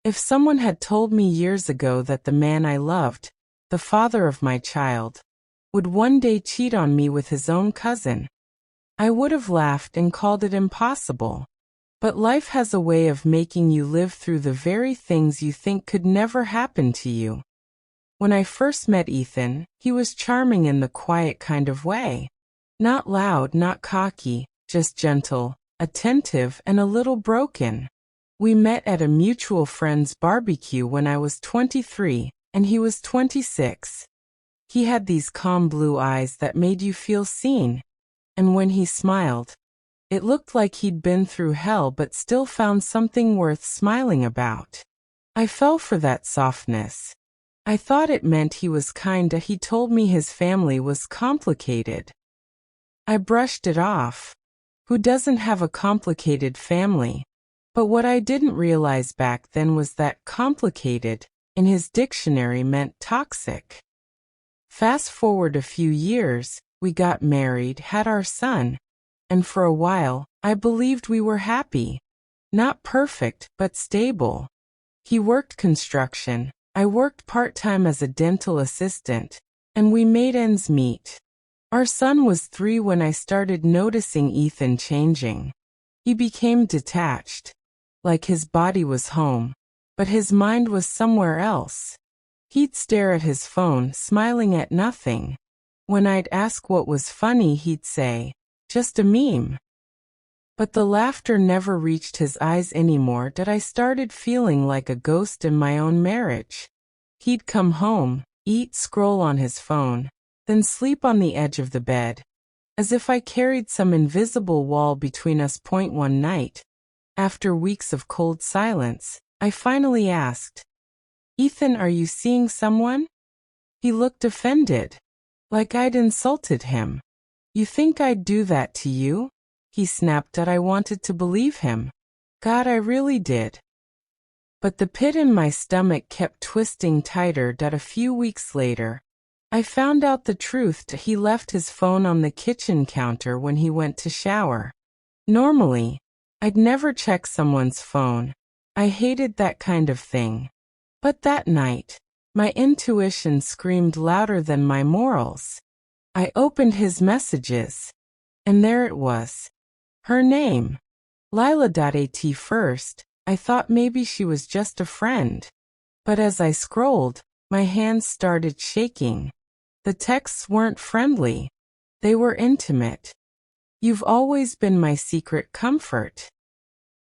If someone had told me years ago that the man I loved, the father of my child, would one day cheat on me with his own cousin, I would have laughed and called it impossible. But life has a way of making you live through the very things you think could never happen to you. When I first met Ethan, he was charming in the quiet kind of way. Not loud, not cocky, just gentle, attentive, and a little broken. We met at a mutual friend's barbecue when I was 23, and he was 26. He had these calm blue eyes that made you feel seen, and when he smiled, it looked like he'd been through hell but still found something worth smiling about. I fell for that softness. I thought it meant he was kind. He told me his family was complicated. I brushed it off. Who doesn't have a complicated family? But what I didn't realize back then was that complicated, in his dictionary, meant toxic. Fast forward a few years, we got married, had our son, and for a while, I believed we were happy. Not perfect, but stable. He worked construction, I worked part-time as a dental assistant, and we made ends meet. Our son was 3 when I started noticing Ethan changing. He became detached, like his body was home, but his mind was somewhere else. He'd stare at his phone, smiling at nothing. When I'd ask what was funny, he'd say, "Just a meme." But the laughter never reached his eyes anymore. That I started feeling like a ghost in my own marriage. He'd come home, eat, scroll on his phone, then sleep on the edge of the bed, as if I carried some invisible wall between us. One night, after weeks of cold silence, I finally asked, "Ethan, are you seeing someone?" He looked offended, like I'd insulted him. "You think I'd do that to you?" He snapped. That I wanted to believe him. God, I really did. But the pit in my stomach kept twisting tighter. That a few weeks later, I found out the truth. He left his phone on the kitchen counter when he went to shower. Normally, I'd never check someone's phone. I hated that kind of thing. But that night, my intuition screamed louder than my morals. I opened his messages, and there it was. Her name, Lila. At first, I thought maybe she was just a friend. But as I scrolled, my hands started shaking. The texts weren't friendly. They were intimate. "You've always been my secret comfort.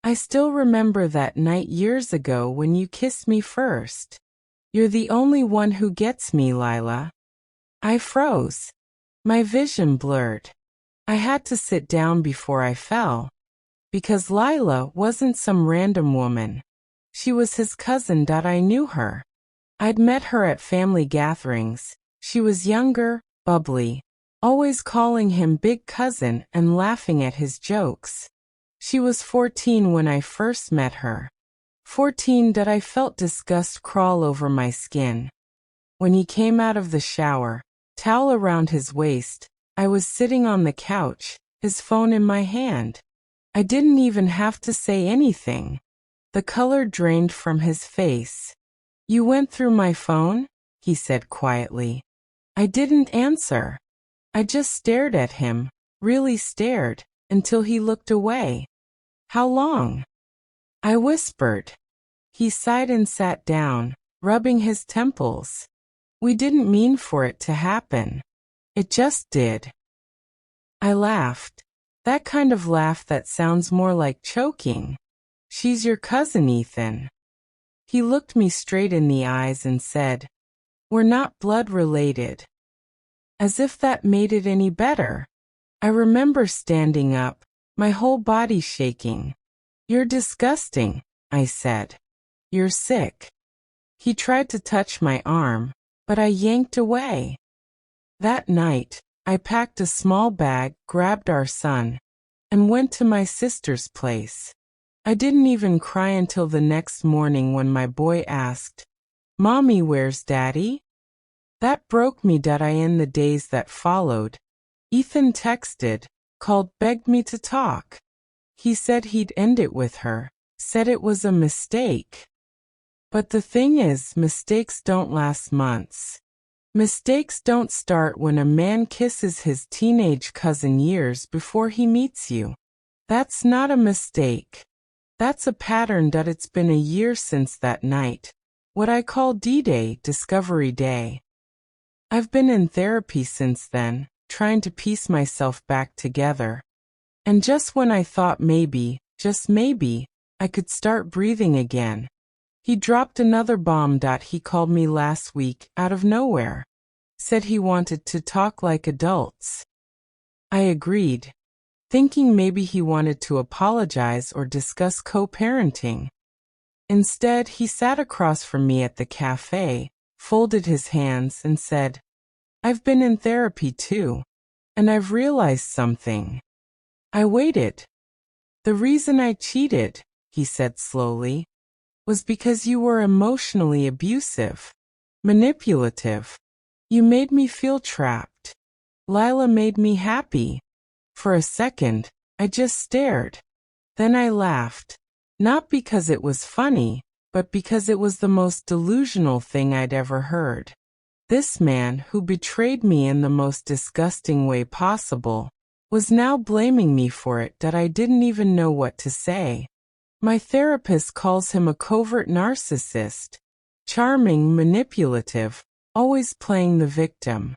I still remember that night years ago when you kissed me first. You're the only one who gets me, Lila." I froze. My vision blurred. I had to sit down before I fell. Because Lila wasn't some random woman. She was his cousin. I knew her. I'd met her at family gatherings. She was younger, bubbly, always calling him big cousin and laughing at his jokes. She was 14 when I first met her. 14. I felt disgust crawl over my skin. When he came out of the shower, towel around his waist, I was sitting on the couch, his phone in my hand. I didn't even have to say anything. The color drained from his face. "You went through my phone?" he said quietly. I didn't answer. I just stared at him, really stared, until he looked away. "How long?" I whispered. He sighed and sat down, rubbing his temples. "We didn't mean for it to happen. It just did." I laughed. That kind of laugh that sounds more like choking. "She's your cousin, Ethan." He looked me straight in the eyes and said, "We're not blood related." As if that made it any better. I remember standing up, my whole body shaking. "You're disgusting," I said. "You're sick." He tried to touch my arm, but I yanked away. That night, I packed a small bag, grabbed our son, and went to my sister's place. I didn't even cry until the next morning when my boy asked, "Mommy, where's Daddy?" That broke me. In the days that followed, Ethan texted, called, begged me to talk. He said he'd end it with her, said it was a mistake. But the thing is, mistakes don't last months. Mistakes don't start when a man kisses his teenage cousin years before he meets you. That's not a mistake. That's a pattern that it's been a year since that night. What I call D-Day, Discovery Day. I've been in therapy since then, trying to piece myself back together. And just when I thought maybe, just maybe, I could start breathing again, he dropped another bomb. He called me last week, out of nowhere. Said he wanted to talk like adults. I agreed, thinking maybe he wanted to apologize or discuss co-parenting. Instead, he sat across from me at the cafe, folded his hands, and said, "I've been in therapy too, and I've realized something." I waited. "The reason I cheated," he said slowly, "was because you were emotionally abusive, manipulative. You made me feel trapped. Lila made me happy." For a second, I just stared. Then I laughed. Not because it was funny, but because it was the most delusional thing I'd ever heard. This man, who betrayed me in the most disgusting way possible, was now blaming me for it. That I didn't even know what to say. My therapist calls him a covert narcissist. Charming, manipulative, always playing the victim.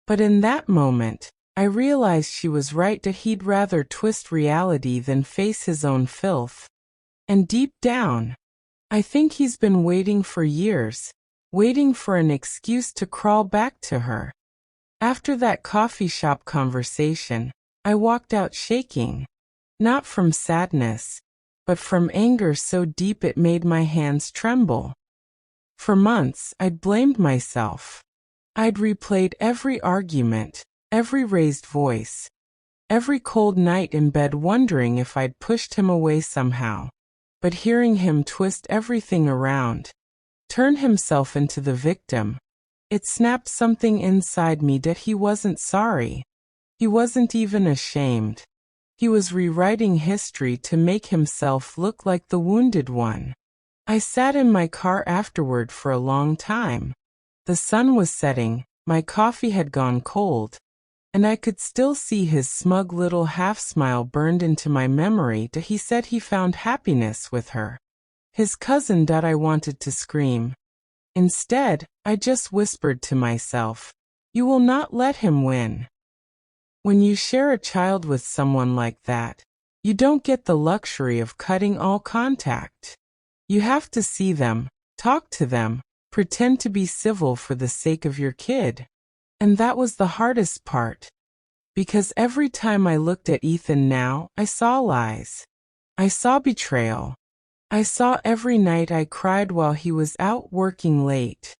But in that moment, I realized she was right, that he'd rather twist reality than face his own filth. And deep down, I think he's been waiting for years, waiting for an excuse to crawl back to her. After that coffee shop conversation, I walked out shaking. Not from sadness, but from anger so deep it made my hands tremble. For months, I'd blamed myself. I'd replayed every argument, every raised voice, every cold night in bed, wondering if I'd pushed him away somehow. But hearing him twist everything around, turn himself into the victim, it snapped something inside me. That he wasn't sorry. He wasn't even ashamed. He was rewriting history to make himself look like the wounded one. I sat in my car afterward for a long time. The sun was setting, my coffee had gone cold, and I could still see his smug little half-smile burned into my memory. That he said he found happiness with her, his cousin. That I wanted to scream. Instead, I just whispered to myself, "You will not let him win." When you share a child with someone like that, you don't get the luxury of cutting all contact. You have to see them, talk to them, pretend to be civil for the sake of your kid. And that was the hardest part. Because every time I looked at Ethan now, I saw lies. I saw betrayal. I saw every night I cried while he was out working late.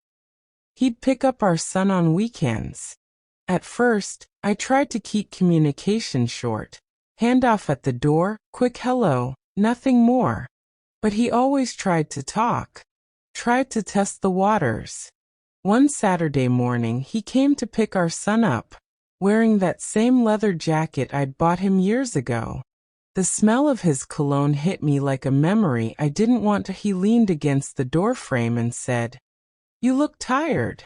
He'd pick up our son on weekends. At first, I tried to keep communication short. Handoff at the door, quick hello, nothing more. But he always tried to talk. Tried to test the waters. One Saturday morning, he came to pick our son up, wearing that same leather jacket I'd bought him years ago. The smell of his cologne hit me like a memory I didn't want to. He leaned against the doorframe and said, "You look tired."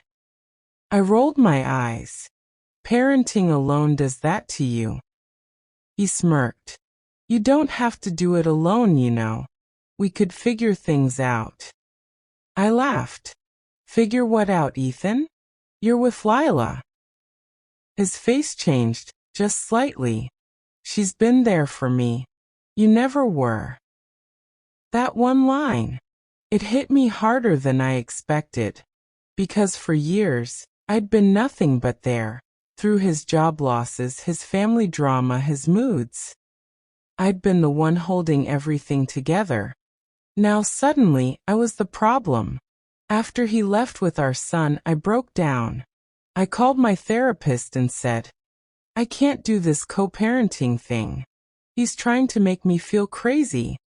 I rolled my eyes. "Parenting alone does that to you." He smirked. "You don't have to do it alone, you know. We could figure things out." I laughed. "Figure what out, Ethan? You're with Lila." His face changed, just slightly. "She's been there for me. You never were." That one line. It hit me harder than I expected. Because for years, I'd been nothing but there. Through his job losses, his family drama, his moods. I'd been the one holding everything together. Now suddenly, I was the problem. After he left with our son, I broke down. I called my therapist and said, "I can't do this co-parenting thing. He's trying to make me feel crazy."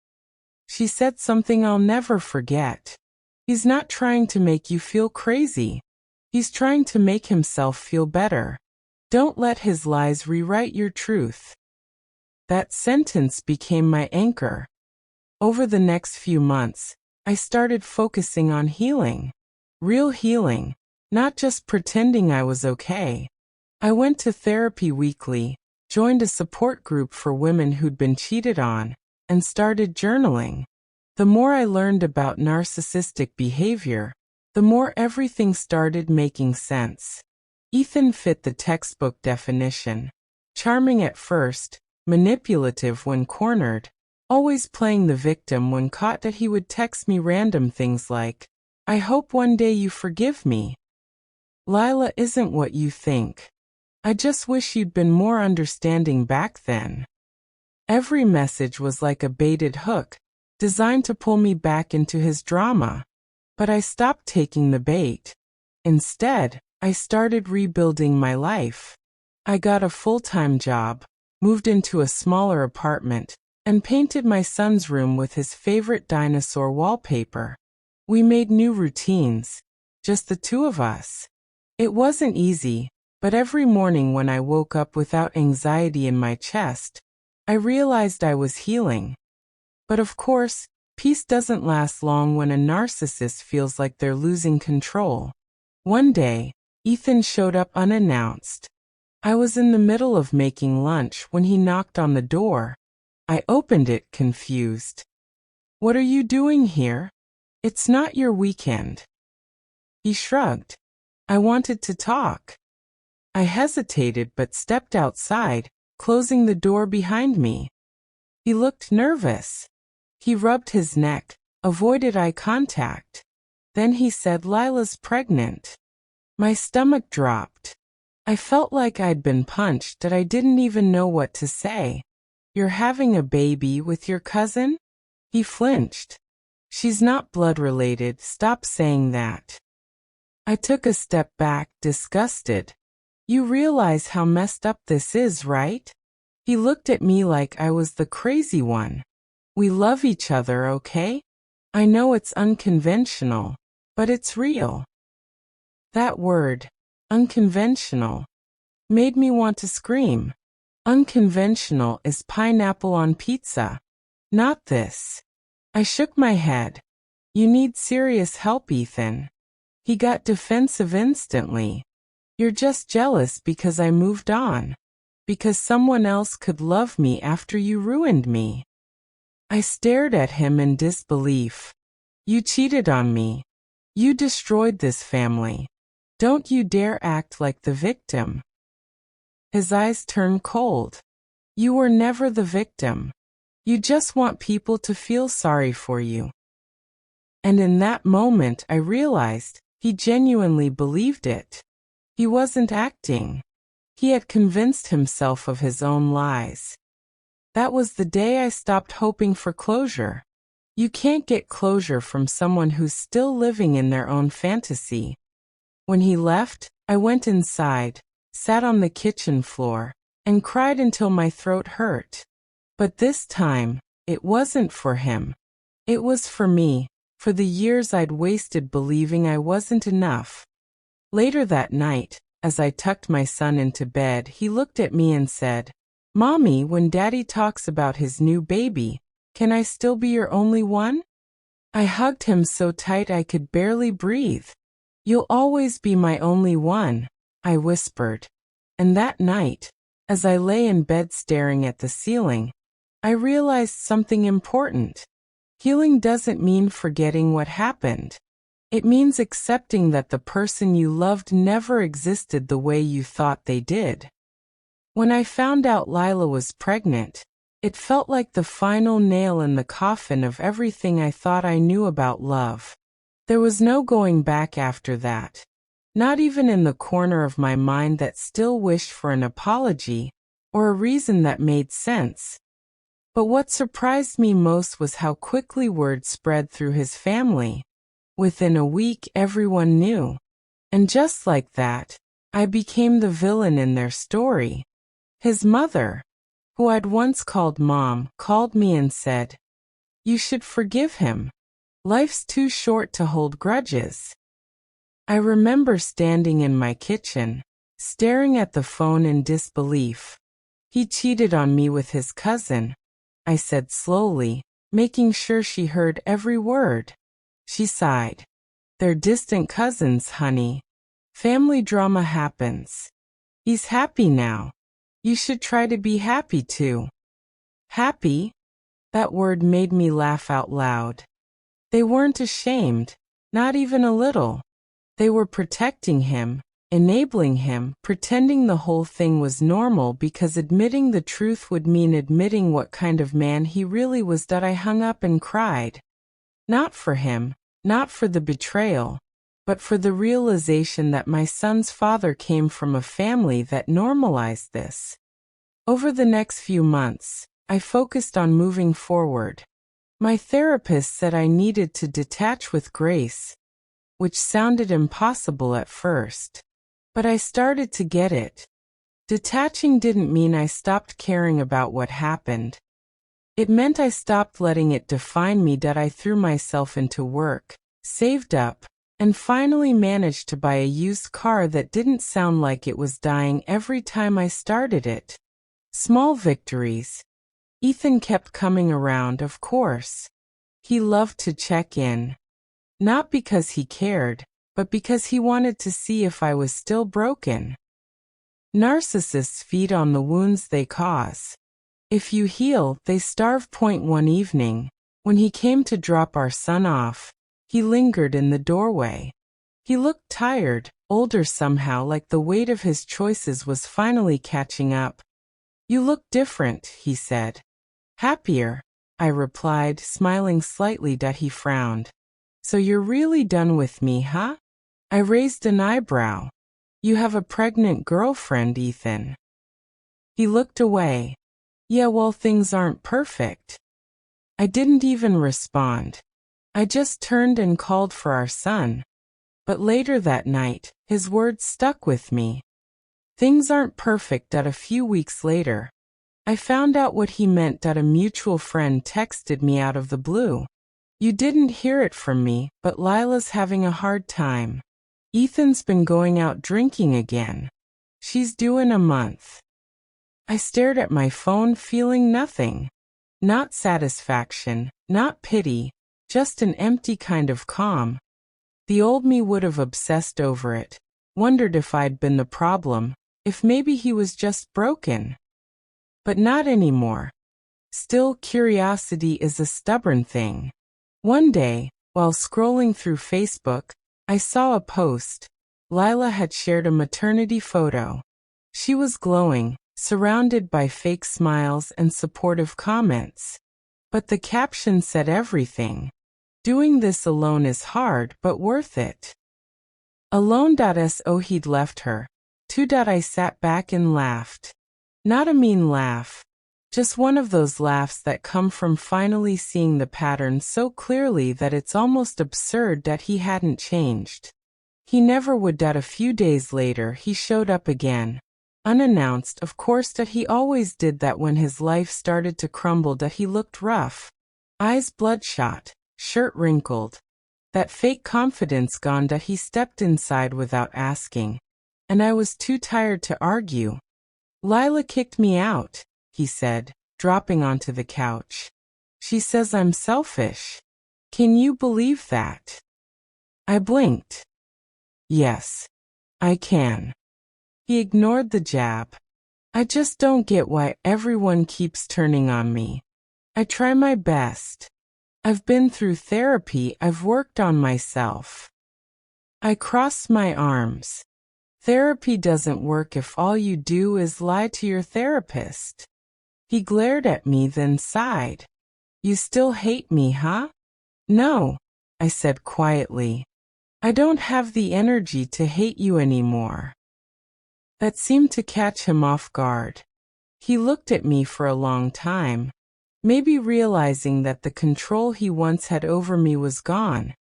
She said something I'll never forget. "He's not trying to make you feel crazy. He's trying to make himself feel better. Don't let his lies rewrite your truth." That sentence became my anchor. Over the next few months, I started focusing on healing. Real healing, not just pretending I was okay. I went to therapy weekly, joined a support group for women who'd been cheated on, and started journaling. The more I learned about narcissistic behavior, the more everything started making sense. Ethan fit the textbook definition. Charming at first, manipulative when cornered, always playing the victim when caught. That he would text me random things like, "I hope one day you forgive me. Lila isn't what you think. I just wish you'd been more understanding back then." Every message was like a baited hook, designed to pull me back into his drama. But I stopped taking the bait. Instead, I started rebuilding my life. I got a full-time job, moved into a smaller apartment, and painted my son's room with his favorite dinosaur wallpaper. We made new routines, just the two of us. It wasn't easy, but every morning when I woke up without anxiety in my chest, I realized I was healing. But of course, peace doesn't last long when a narcissist feels like they're losing control. One day, Ethan showed up unannounced. I was in the middle of making lunch when he knocked on the door. I opened it, confused. "What are you doing here? It's not your weekend." He shrugged. I wanted to talk. I hesitated but stepped outside, closing the door behind me. He looked nervous. He rubbed his neck, avoided eye contact. Then he said, "Lila's pregnant." My stomach dropped. I felt like I'd been punched, that I didn't even know what to say. "You're having a baby with your cousin?" He flinched. "She's not blood-related, stop saying that." I took a step back, disgusted. "You realize how messed up this is, right?" He looked at me like I was the crazy one. "We love each other, okay? I know it's unconventional, but it's real." That word, unconventional, made me want to scream. Unconventional is pineapple on pizza. Not this. I shook my head. "You need serious help, Ethan." He got defensive instantly. "You're just jealous because I moved on. Because someone else could love me after you ruined me." I stared at him in disbelief. "You cheated on me. You destroyed this family. Don't you dare act like the victim." His eyes turned cold. "You were never the victim. You just want people to feel sorry for you." And in that moment I realized he genuinely believed it. He wasn't acting. He had convinced himself of his own lies. That was the day I stopped hoping for closure. You can't get closure from someone who's still living in their own fantasy. When he left, I went inside, sat on the kitchen floor, and cried until my throat hurt. But this time, it wasn't for him. It was for me, for the years I'd wasted believing I wasn't enough. Later that night, as I tucked my son into bed, he looked at me and said, "Mommy, when Daddy talks about his new baby, can I still be your only one?" I hugged him so tight I could barely breathe. "You'll always be my only one," I whispered. And that night, as I lay in bed staring at the ceiling, I realized something important. Healing doesn't mean forgetting what happened. It means accepting that the person you loved never existed the way you thought they did. When I found out Lila was pregnant, it felt like the final nail in the coffin of everything I thought I knew about love. There was no going back after that. Not even in the corner of my mind that still wished for an apology, or a reason that made sense. But what surprised me most was how quickly word spread through his family. Within a week, everyone knew. And just like that, I became the villain in their story. His mother, who I'd once called Mom, called me and said, "You should forgive him. Life's too short to hold grudges." I remember standing in my kitchen, staring at the phone in disbelief. "He cheated on me with his cousin," I said slowly, making sure she heard every word. She sighed. They're distant cousins, honey. Family drama happens. He's happy now. You should try to be happy too. Happy? That word made me laugh out loud. They weren't ashamed, not even a little. They were protecting him, enabling him, pretending the whole thing was normal because admitting the truth would mean admitting what kind of man he really was. That I hung up and cried. Not for him, not for the betrayal, but for the realization that my son's father came from a family that normalized this. Over the next few months, I focused on moving forward. My therapist said I needed to detach with grace, which sounded impossible at first. But I started to get it. Detaching didn't mean I stopped caring about what happened. It meant I stopped letting it define me. That I threw myself into work, saved up, and finally managed to buy a used car that didn't sound like it was dying every time I started it. Small victories. Ethan kept coming around, of course. He loved to check in. Not because he cared, but because he wanted to see if I was still broken. Narcissists feed on the wounds they cause. If you heal, they starve. One evening, when he came to drop our son off, he lingered in the doorway. He looked tired, older somehow, like the weight of his choices was finally catching up. You look different, he said. Happier, I replied, smiling slightly. That he frowned. So you're really done with me, huh? I raised an eyebrow. You have a pregnant girlfriend, Ethan. He looked away. Yeah, well, things aren't perfect. I didn't even respond. I just turned and called for our son. But later that night, his words stuck with me. Things aren't perfect. A few weeks later, I found out what he meant. A mutual friend texted me out of the blue. You didn't hear it from me, but Lila's having a hard time. Ethan's been going out drinking again. She's due in a month. I stared at my phone, feeling nothing. Not satisfaction, not pity, just an empty kind of calm. The old me would have obsessed over it, wondered if I'd been the problem, if maybe he was just broken. But not anymore. Still, curiosity is a stubborn thing. One day, while scrolling through Facebook, I saw a post. Lila had shared a maternity photo. She was glowing, surrounded by fake smiles and supportive comments. But the caption said everything. Doing this alone is hard, but worth it. Alone.so he'd left her. I sat back and laughed. Not a mean laugh. Just one of those laughs that come from finally seeing the pattern so clearly that it's almost absurd that he hadn't changed. He never would. A few days later he showed up again. Unannounced, of course. That he always did that when his life started to crumble. That he looked rough. Eyes bloodshot, shirt wrinkled. That fake confidence gone. That he stepped inside without asking. And I was too tired to argue. Lila kicked me out, he said, dropping onto the couch. She says I'm selfish. Can you believe that? I blinked. Yes, I can. He ignored the jab. I just don't get why everyone keeps turning on me. I try my best. I've been through therapy. I've worked on myself. I crossed my arms. Therapy doesn't work if all you do is lie to your therapist. He glared at me, then sighed. You still hate me, huh? No, I said quietly. I don't have the energy to hate you anymore. That seemed to catch him off guard. He looked at me for a long time, maybe realizing that the control he once had over me was gone.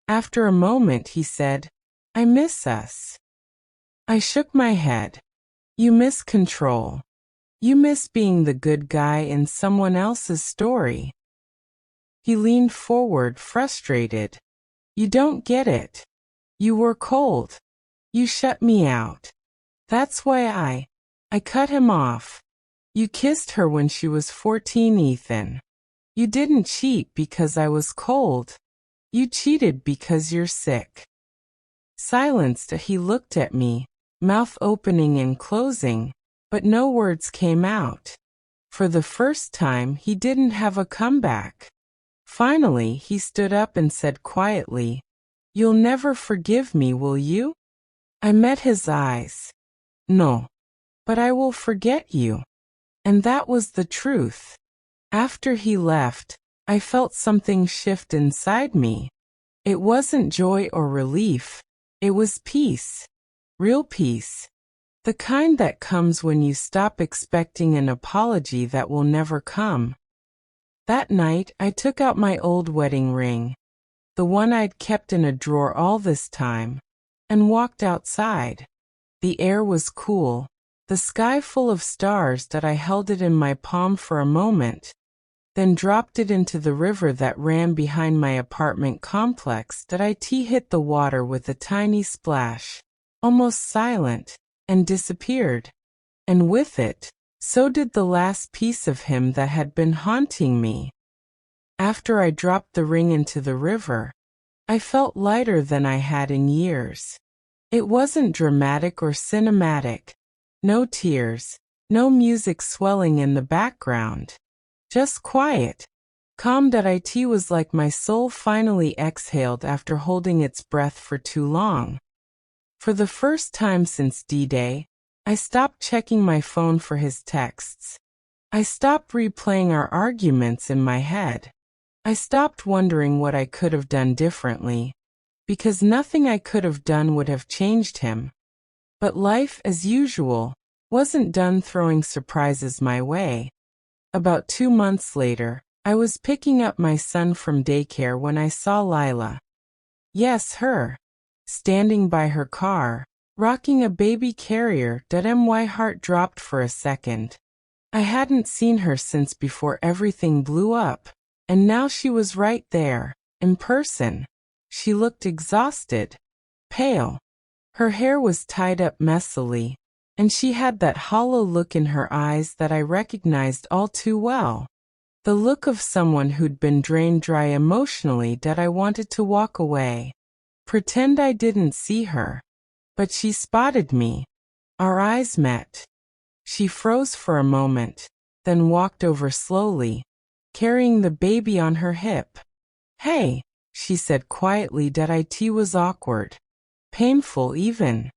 After a moment he said, I miss us. I shook my head. You miss control. You miss being the good guy in someone else's story. He leaned forward, frustrated. You don't get it. You were cold. You shut me out. That's why I cut him off. You kissed her when she was 14, Ethan. You didn't cheat because I was cold. You cheated because you're sick. Silenced, he looked at me, mouth opening and closing, but no words came out. For the first time, he didn't have a comeback. Finally, he stood up and said quietly, "You'll never forgive me, will you?" I met his eyes. "No. But I will forget you." And that was the truth. After he left, I felt something shift inside me. It wasn't joy or relief. It was peace. Real peace. The kind that comes when you stop expecting an apology that will never come. That night, I took out my old wedding ring, the one I'd kept in a drawer all this time, and walked outside. The air was cool, the sky full of stars. That I held it in my palm for a moment, then dropped it into the river that ran behind my apartment complex. That it hit the water with a tiny splash, almost silent, and disappeared. And with it, so did the last piece of him that had been haunting me. After I dropped the ring into the river, I felt lighter than I had in years. It wasn't dramatic or cinematic. No tears, no music swelling in the background. Just quiet. Calm. It was like my soul finally exhaled after holding its breath for too long. For the first time since D-Day, I stopped checking my phone for his texts. I stopped replaying our arguments in my head. I stopped wondering what I could have done differently, because nothing I could have done would have changed him. But life, as usual, wasn't done throwing surprises my way. About 2 months later, I was picking up my son from daycare when I saw Lila. Yes, her. Standing by her car, rocking a baby carrier. My heart dropped for a second. I hadn't seen her since before everything blew up, and now she was right there, in person. She looked exhausted, pale. Her hair was tied up messily, and she had that hollow look in her eyes that I recognized all too well. The look of someone who'd been drained dry emotionally. I wanted to walk away, pretend I didn't see her. But she spotted me. Our eyes met. She froze for a moment, then walked over slowly, carrying the baby on her hip. "Hey," she said quietly. It was awkward, painful even.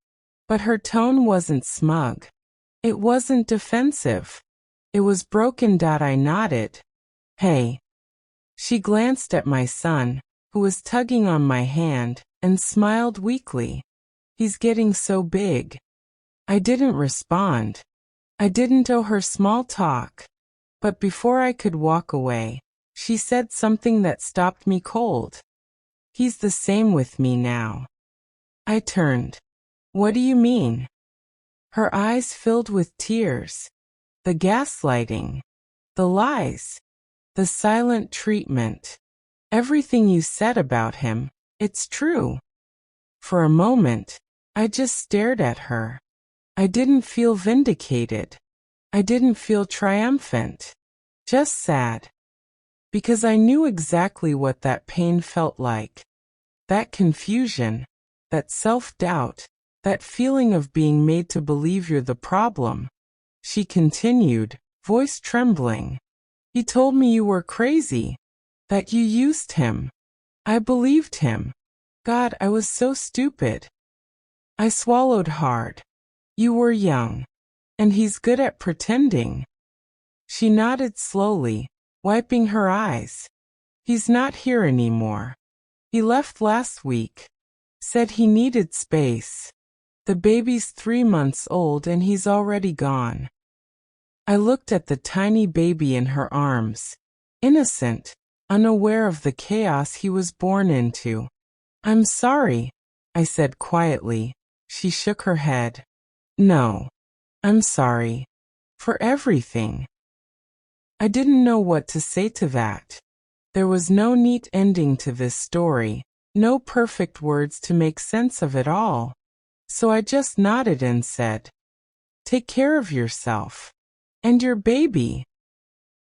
But her tone wasn't smug. It wasn't defensive. It was broken. I nodded. "Hey." She glanced at my son, who was tugging on my hand, and smiled weakly. "He's getting so big." I didn't respond. I didn't owe her small talk. But before I could walk away, she said something that stopped me cold. "He's the same with me now." I turned. "What do you mean?" Her eyes filled with tears. "The gaslighting. The lies. The silent treatment. Everything you said about him, it's true." For a moment, I just stared at her. I didn't feel vindicated. I didn't feel triumphant. Just sad. Because I knew exactly what that pain felt like. That confusion, that self-doubt, that feeling of being made to believe you're the problem. She continued, voice trembling. "He told me you were crazy. That you used him. I believed him. God, I was so stupid." I swallowed hard. "You were young. And he's good at pretending." She nodded slowly, wiping her eyes. "He's not here anymore. He left last week. Said he needed space. The baby's 3 months old and he's already gone." I looked at the tiny baby in her arms, innocent, unaware of the chaos he was born into. "I'm sorry," I said quietly. She shook her head. "No. I'm sorry. For everything." I didn't know what to say to that. There was no neat ending to this story, no perfect words to make sense of it all. So I just nodded and said, "Take care of yourself. And your baby."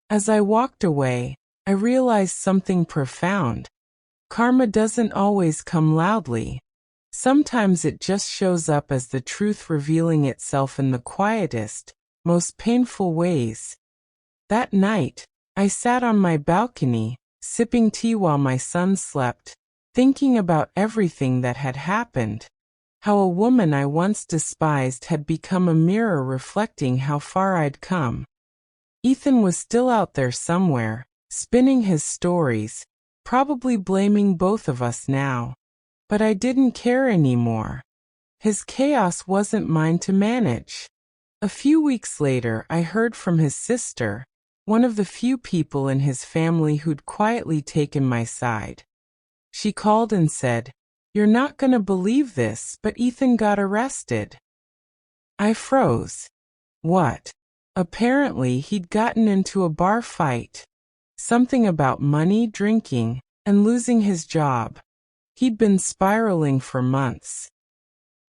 As I walked away, I realized something profound. Karma doesn't always come loudly. Sometimes it just shows up as the truth revealing itself in the quietest, most painful ways. That night, I sat on my balcony, sipping tea while my son slept, thinking about everything that had happened. How a woman I once despised had become a mirror reflecting how far I'd come. Ethan was still out there somewhere, spinning his stories, probably blaming both of us now. But I didn't care anymore. His chaos wasn't mine to manage. A few weeks later, I heard from his sister, one of the few people in his family who'd quietly taken my side. She called and said, "You're not gonna believe this, but Ethan got arrested." I froze. What? Apparently, he'd gotten into a bar fight. Something about money, drinking, and losing his job. He'd been spiraling for months.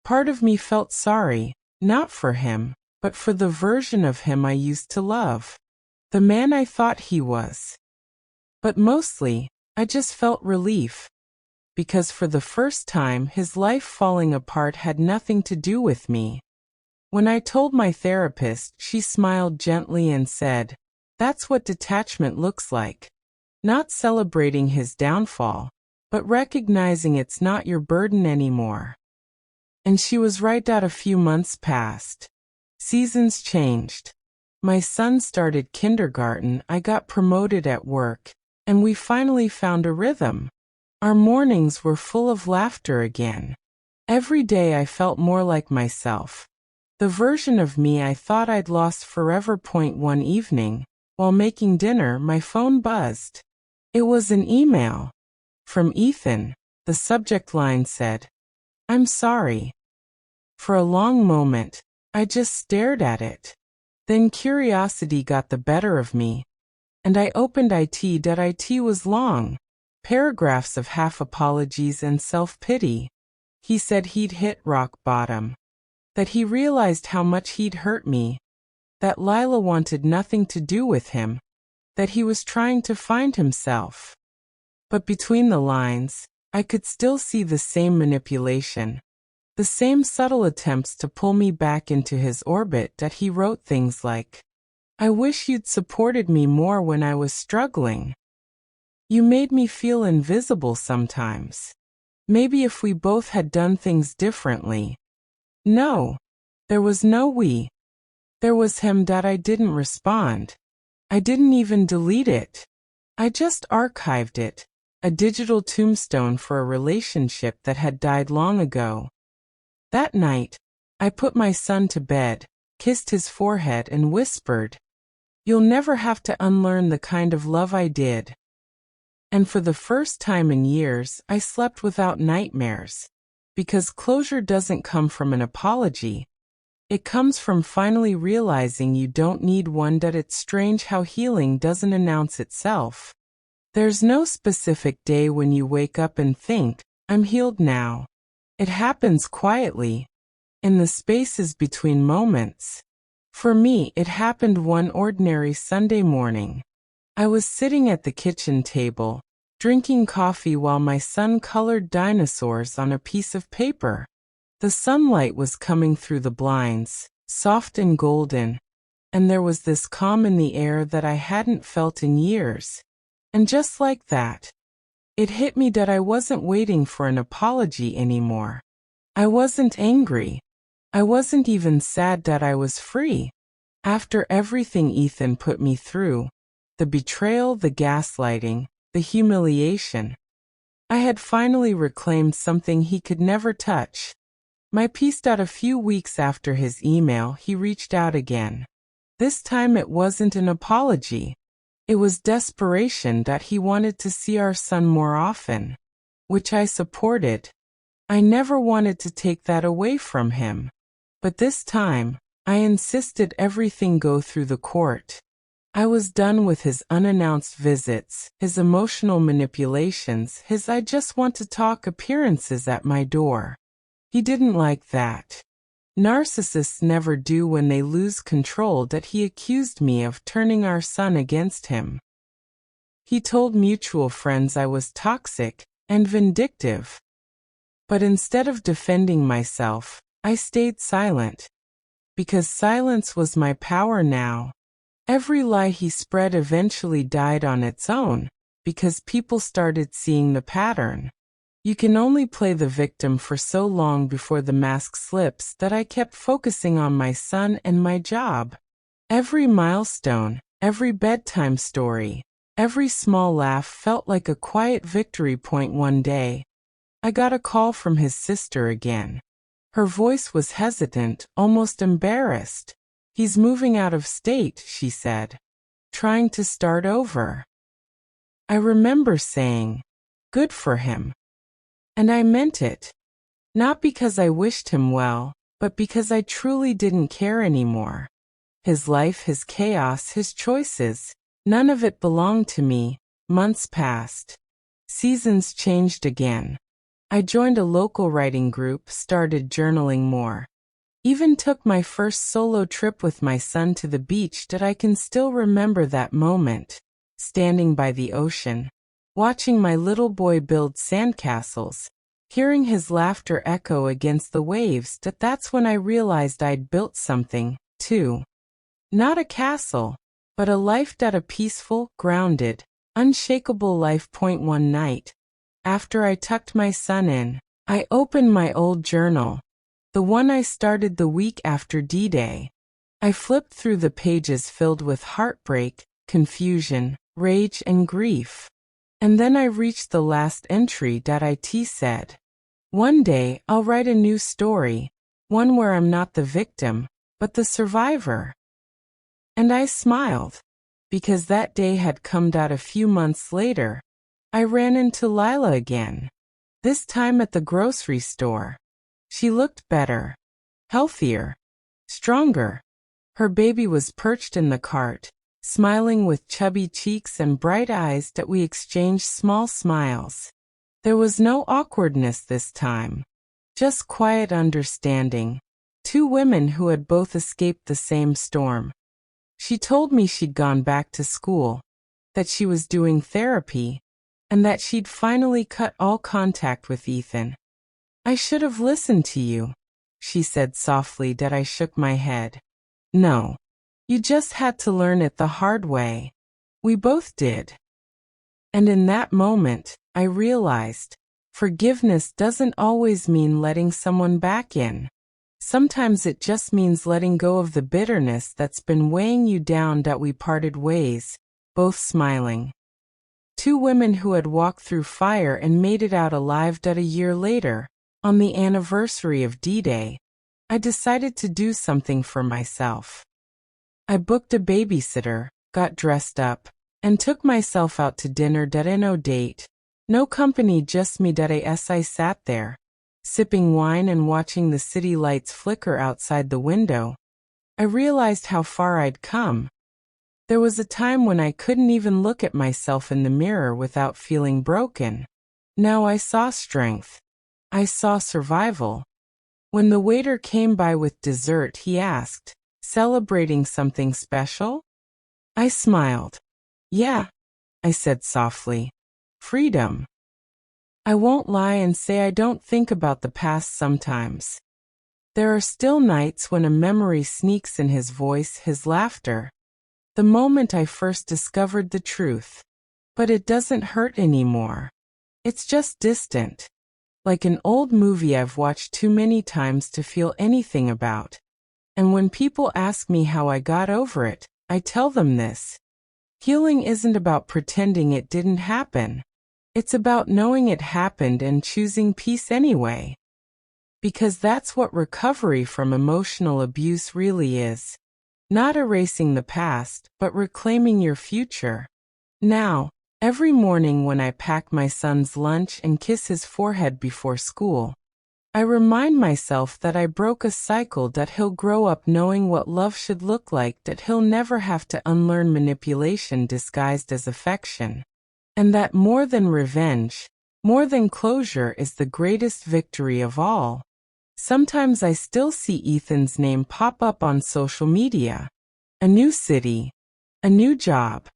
Part of me felt sorry, not for him, but for the version of him I used to love. The man I thought he was. But mostly, I just felt relief. Because for the first time, his life falling apart had nothing to do with me. When I told my therapist, she smiled gently and said, "That's what detachment looks like. Not celebrating his downfall, but recognizing it's not your burden anymore." And she was right. A few months passed. Seasons changed. My son started kindergarten, I got promoted at work, and we finally found a rhythm. Our mornings were full of laughter again. Every day I felt more like myself. The version of me I thought I'd lost forever. One evening, while making dinner, my phone buzzed. It was an email. From Ethan. The subject line said, "I'm sorry." For a long moment, I just stared at it. Then curiosity got the better of me, and I opened it. It was long. Paragraphs of half apologies and self-pity. He said he'd hit rock bottom. That he realized how much he'd hurt me. That Lila wanted nothing to do with him. That he was trying to find himself. But between the lines, I could still see the same manipulation. The same subtle attempts to pull me back into his orbit. That he wrote things like, "I wish you'd supported me more when I was struggling. You made me feel invisible sometimes. Maybe if we both had done things differently." No. There was no we. There was him. I didn't respond. I didn't even delete it. I just archived it. A digital tombstone for a relationship that had died long ago. That night, I put my son to bed, kissed his forehead and whispered, "You'll never have to unlearn the kind of love I did." And for the first time in years, I slept without nightmares. Because closure doesn't come from an apology. It comes from finally realizing you don't need one. It's strange how healing doesn't announce itself. There's no specific day when you wake up and think, "I'm healed now." It happens quietly, in the spaces between moments. For me, it happened one ordinary Sunday morning. I was sitting at the kitchen table, drinking coffee while my son colored dinosaurs on a piece of paper. The sunlight was coming through the blinds, soft and golden, and there was this calm in the air that I hadn't felt in years. And just like that, it hit me that I wasn't waiting for an apology anymore. I wasn't angry. I wasn't even sad. I was free. After everything Ethan put me through, the betrayal, the gaslighting, the humiliation, I had finally reclaimed something he could never touch. My peace. A few weeks after his email, he reached out again. This time it wasn't an apology. It was desperation. He wanted to see our son more often, which I supported. I never wanted to take that away from him. But this time, I insisted everything go through the court. I was done with his unannounced visits, his emotional manipulations, his "I just want to talk" appearances at my door. He didn't like that. Narcissists never do when they lose control. He accused me of turning our son against him. He told mutual friends I was toxic, and vindictive. But instead of defending myself, I stayed silent. Because silence was my power now. Every lie he spread eventually died on its own, because people started seeing the pattern. You can only play the victim for so long before the mask slips that I kept focusing on my son and my job. Every milestone, every bedtime story, every small laugh felt like a quiet victory point. One day, I got a call from his sister again. Her voice was hesitant, almost embarrassed. "He's moving out of state," she said. "Trying to start over." I remember saying, "Good for him." And I meant it. Not because I wished him well, but because I truly didn't care anymore. His life, his chaos, his choices, none of it belonged to me. Months passed. Seasons changed again. I joined a local writing group, started journaling more. Even took my first solo trip with my son to the beach. That I can still remember that moment, standing by the ocean, watching my little boy build sandcastles, hearing his laughter echo against the waves. That's when I realized I'd built something, too. Not a castle, but a life. A peaceful, grounded, unshakable life. One night, after I tucked my son in, I opened my old journal, the one I started the week after D-Day. I flipped through the pages filled with heartbreak, confusion, rage, and grief. And then I reached the last entry. It said, "One day, I'll write a new story, one where I'm not the victim, but the survivor." And I smiled, because that day had come. A few months later, I ran into Lila again, this time at the grocery store. She looked better, healthier, stronger. Her baby was perched in the cart, smiling with chubby cheeks and bright eyes. We exchanged small smiles. There was no awkwardness this time, just quiet understanding. Two women who had both escaped the same storm. She told me she'd gone back to school, that she was doing therapy, and that she'd finally cut all contact with Ethan. "I should have listened to you," she said softly. I shook my head. "No. You just had to learn it the hard way. We both did." And in that moment, I realized, forgiveness doesn't always mean letting someone back in. Sometimes it just means letting go of the bitterness that's been weighing you down. We parted ways, both smiling. Two women who had walked through fire and made it out alive. A year later, on the anniversary of D-Day, I decided to do something for myself. I booked a babysitter, got dressed up, and took myself out to dinner. No date, no company, just me. As I sat there, sipping wine and watching the city lights flicker outside the window, I realized how far I'd come. There was a time when I couldn't even look at myself in the mirror without feeling broken. Now I saw strength. I saw survival. When the waiter came by with dessert, he asked, "Celebrating something special?" I smiled. "Yeah," I said softly. "Freedom." I won't lie and say I don't think about the past sometimes. There are still nights when a memory sneaks in, his voice, his laughter. The moment I first discovered the truth. But it doesn't hurt anymore. It's just distant. Like an old movie I've watched too many times to feel anything about. And when people ask me how I got over it, I tell them this. Healing isn't about pretending it didn't happen. It's about knowing it happened and choosing peace anyway. Because that's what recovery from emotional abuse really is. Not erasing the past, but reclaiming your future. Now, every morning when I pack my son's lunch and kiss his forehead before school, I remind myself that I broke a cycle, that he'll grow up knowing what love should look like, that he'll never have to unlearn manipulation disguised as affection. And that more than revenge, more than closure, is the greatest victory of all. Sometimes I still see Ethan's name pop up on social media. A new city, a new job,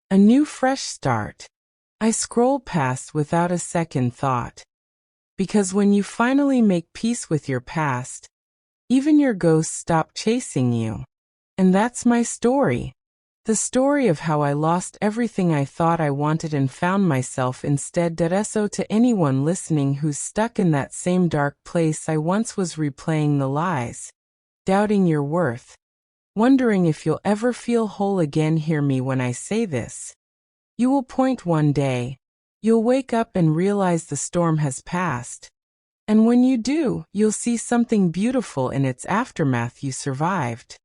a new fresh start. I scroll past without a second thought. Because when you finally make peace with your past, even your ghosts stop chasing you. And that's my story. The story of how I lost everything I thought I wanted and found myself instead dead. So to anyone listening who's stuck in that same dark place I once was, replaying the lies, doubting your worth, wondering if you'll ever feel whole again, hear me when I say this. You will point one day. You'll wake up and realize the storm has passed. And when you do, you'll see something beautiful in its aftermath. You survived.